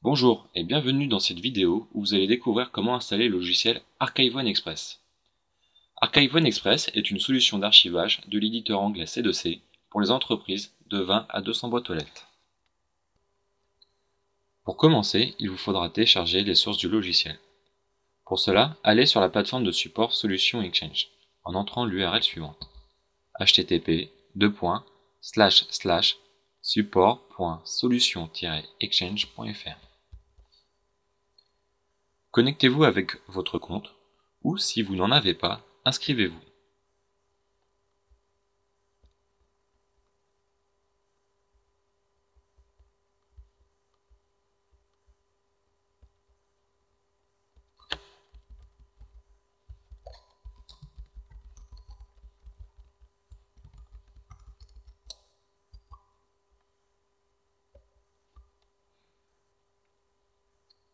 Bonjour et bienvenue dans cette vidéo où vous allez découvrir comment installer le logiciel Archive One Express. Archive One Express est une solution d'archivage de l'éditeur anglais C2C pour les entreprises de 20 à 200 boîtes aux lettres. Pour commencer, il vous faudra télécharger les sources du logiciel. Pour cela, allez sur la plateforme de support Solutions Exchange en entrant l'URL suivante http://support.solution-exchange.fr. Connectez-vous avec votre compte ou, si vous n'en avez pas, inscrivez-vous.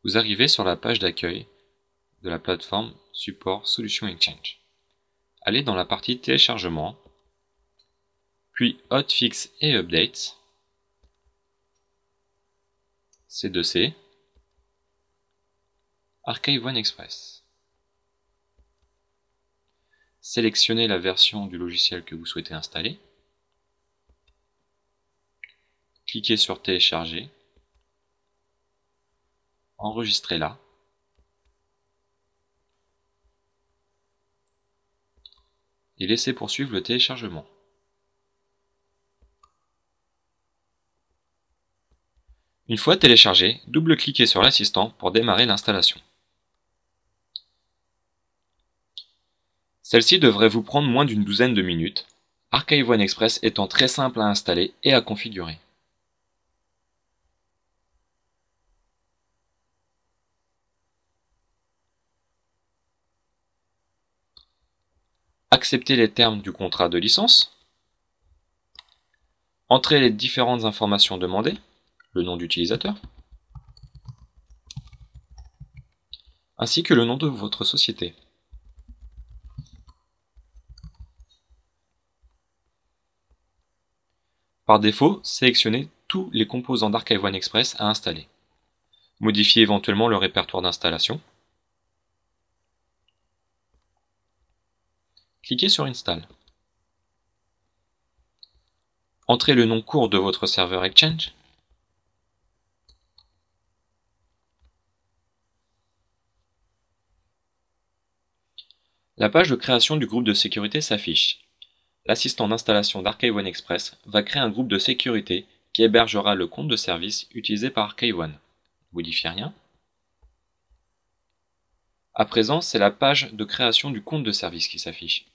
Vous arrivez sur la page d'accueil de la plateforme Support Solution Exchange. Allez dans la partie Téléchargement, puis Hotfix et Updates, C2C, Archive One Express. Sélectionnez la version du logiciel que vous souhaitez installer. Cliquez sur Télécharger. Enregistrez-la. Et laissez poursuivre le téléchargement. Une fois téléchargé, double-cliquez sur l'assistant pour démarrer l'installation. Celle-ci devrait vous prendre moins d'une douzaine de minutes, Archive One Express étant très simple à installer et à configurer. Acceptez les termes du contrat de licence. Entrez les différentes informations demandées, le nom d'utilisateur, ainsi que le nom de votre société. Par défaut, sélectionnez tous les composants d'Archive One Express à installer. Modifiez éventuellement le répertoire d'installation. Cliquez sur Install. Entrez le nom court de votre serveur Exchange. La page de création du groupe de sécurité s'affiche. L'assistant d'installation d'Archive One Express va créer un groupe de sécurité qui hébergera le compte de service utilisé par Archive One. Ne modifiez rien. À présent, c'est la page de création du compte de service qui s'affiche.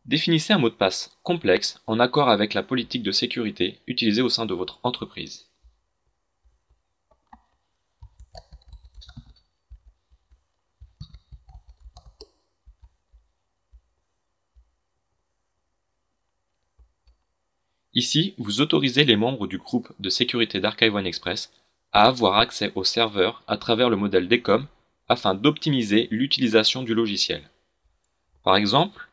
Définissez un mot de passe complexe en accord avec la politique de sécurité utilisée au sein de votre entreprise. Ici, vous autorisez les membres du groupe de sécurité d'Archive One Express à avoir accès au serveur à travers le modèle DECOM afin d'optimiser l'utilisation du logiciel. Par exemple,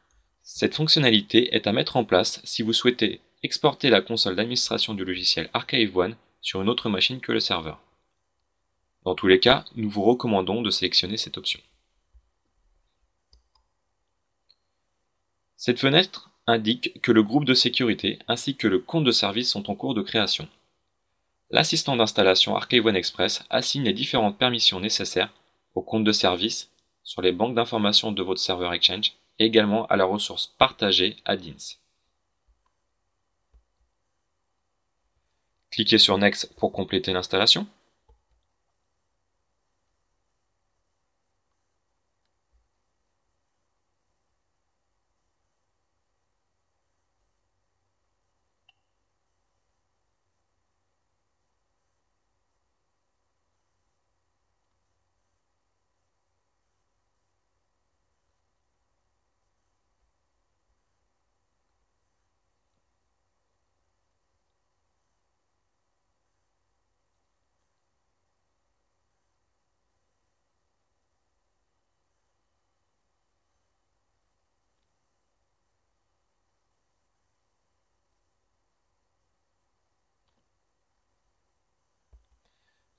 cette fonctionnalité est à mettre en place si vous souhaitez exporter la console d'administration du logiciel Archive One sur une autre machine que le serveur. Dans tous les cas, nous vous recommandons de sélectionner cette option. Cette fenêtre indique que le groupe de sécurité ainsi que le compte de service sont en cours de création. L'assistant d'installation Archive One Express assigne les différentes permissions nécessaires au compte de service sur les banques d'informations de votre serveur Exchange et également à la ressource partagée Add-ins. Cliquez sur Next pour compléter l'installation.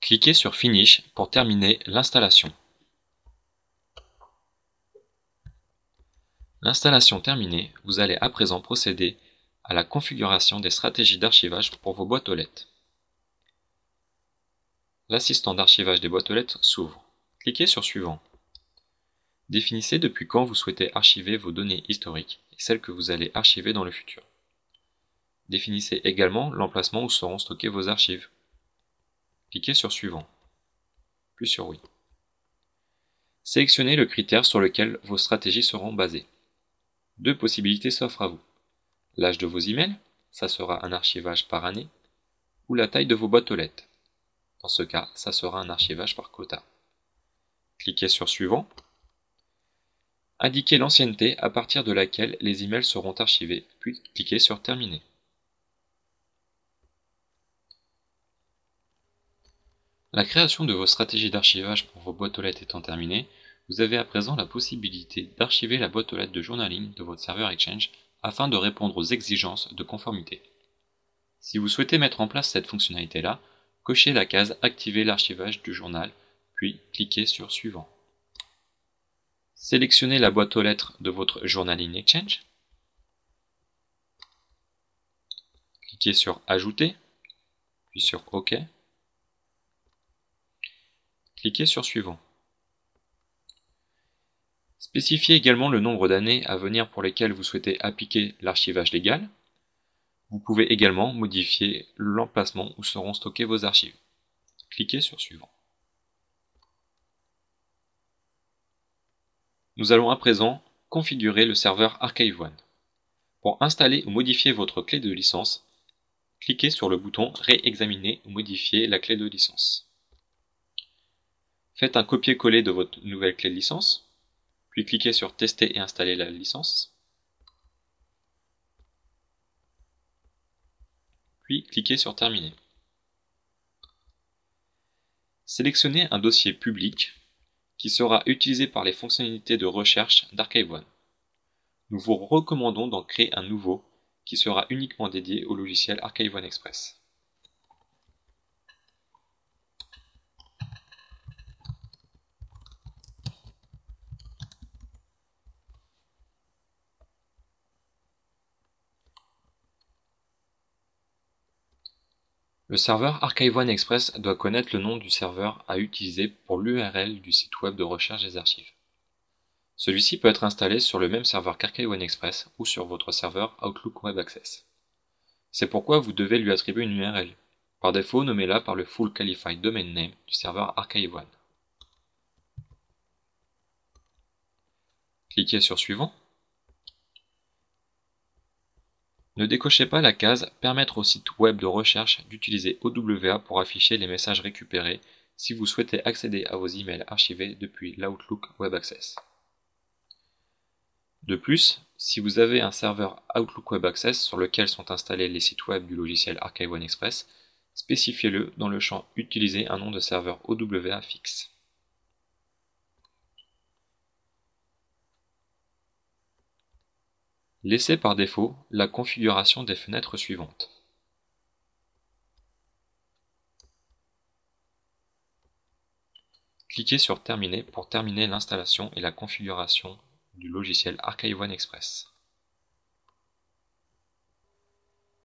Cliquez sur Finish pour terminer l'installation. L'installation terminée, vous allez à présent procéder à la configuration des stratégies d'archivage pour vos boîtes aux lettres. L'assistant d'archivage des boîtes aux lettres s'ouvre. Cliquez sur Suivant. Définissez depuis quand vous souhaitez archiver vos données historiques et celles que vous allez archiver dans le futur. Définissez également l'emplacement où seront stockées vos archives. Cliquez sur Suivant, puis sur Oui. Sélectionnez le critère sur lequel vos stratégies seront basées. Deux possibilités s'offrent à vous. L'âge de vos emails, ça sera un archivage par année, ou la taille de vos boîtes aux lettres. Dans ce cas, ça sera un archivage par quota. Cliquez sur Suivant. Indiquez l'ancienneté à partir de laquelle les emails seront archivés, puis cliquez sur Terminer. La création de vos stratégies d'archivage pour vos boîtes aux lettres étant terminée, vous avez à présent la possibilité d'archiver la boîte aux lettres de journaling de votre serveur Exchange afin de répondre aux exigences de conformité. Si vous souhaitez mettre en place cette fonctionnalité-là, cochez la case « Activer l'archivage du journal », puis cliquez sur « Suivant ». Sélectionnez la boîte aux lettres de votre journaling Exchange. Cliquez sur « Ajouter », puis sur « OK ». Cliquez sur Suivant. Spécifiez également le nombre d'années à venir pour lesquelles vous souhaitez appliquer l'archivage légal. Vous pouvez également modifier l'emplacement où seront stockées vos archives. Cliquez sur Suivant. Nous allons à présent configurer le serveur ArchiveOne. Pour installer ou modifier votre clé de licence, cliquez sur le bouton Réexaminer ou modifier la clé de licence. Faites un copier-coller de votre nouvelle clé de licence, puis cliquez sur Tester et installer la licence, puis cliquez sur Terminer. Sélectionnez un dossier public qui sera utilisé par les fonctionnalités de recherche d'ArchiveOne. Nous vous recommandons d'en créer un nouveau qui sera uniquement dédié au logiciel ArchiveOne Express. Le serveur ArchiveOne Express doit connaître le nom du serveur à utiliser pour l'URL du site web de recherche des archives. Celui-ci peut être installé sur le même serveur qu'ArchiveOne Express ou sur votre serveur Outlook Web Access. C'est pourquoi vous devez lui attribuer une URL. Par défaut, nommez-la par le Full Qualified Domain Name du serveur ArchiveOne. Cliquez sur Suivant. Ne décochez pas la case « Permettre au site web de recherche d'utiliser OWA pour afficher les messages récupérés si vous souhaitez accéder à vos emails archivés depuis l'Outlook Web Access ». De plus, si vous avez un serveur Outlook Web Access sur lequel sont installés les sites web du logiciel ArchiveOne Express, spécifiez-le dans le champ « Utiliser un nom de serveur OWA fixe ». Laissez par défaut la configuration des fenêtres suivantes. Cliquez sur Terminer pour terminer l'installation et la configuration du logiciel ArchiveOne Express.